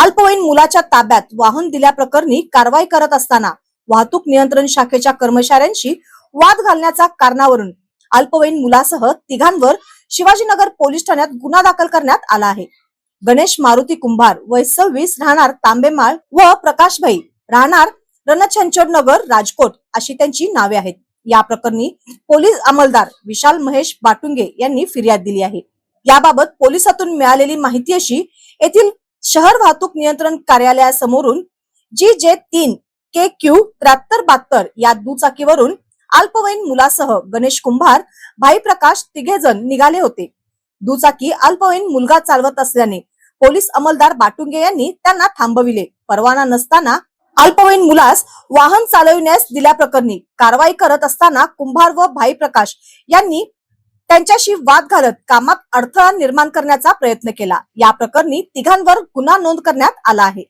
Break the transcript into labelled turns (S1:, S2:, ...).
S1: अल्पवयीन मुलाच्या ताब्यात वाहन दिल्याप्रकरणी कारवाई करत असताना वाहतूक नियंत्रण शाखेच्या कर्मचाऱ्यांशी वाद घालण्याच्या कारणावरून अल्पवयीन मुलासह तिघांवर शिवाजीनगर पोलीस ठाण्यात गुन्हा दाखल करण्यात आला आहे। गणेश मारुती कुंभार वय 26 राहणार तांबेमाळ व प्रकाश भाई राहणार रणछंचोड नगर राजकोट अशी त्यांची नावे आहेत। या प्रकरणी पोलीस अंमलदार विशाल महेश बाटुंगे यांनी फिर्याद दिली आहे। याबाबत पोलिसातून मिळालेली माहिती अशी, येथील शहर वाहतूक नियंत्रण कार्यालयासमोरून GJ3 KQ 7372 या दुचाकीवरून अल्पवयीन मुलासह गणेश कुंभार भाई प्रकाश तिघेजण निघाले होते। दुचाकी अल्पवयीन मुलगा चालवत असल्याने पोलीस अंमलदार बाटुंगे यांनी त्यांना थांबविले। परवाना नसताना अल्पवयीन मुलास वाहन चालविण्यास दिल्याप्रकरणी कारवाई करत असताना कुंभार व भाई प्रकाश यांनी त्यांच्याशी वाद घालत कामात अडथळा निर्माण करण्याचा प्रयत्न केला। या प्रकरणी तिघांवर गुन्हा नोंद करण्यात आला आहे।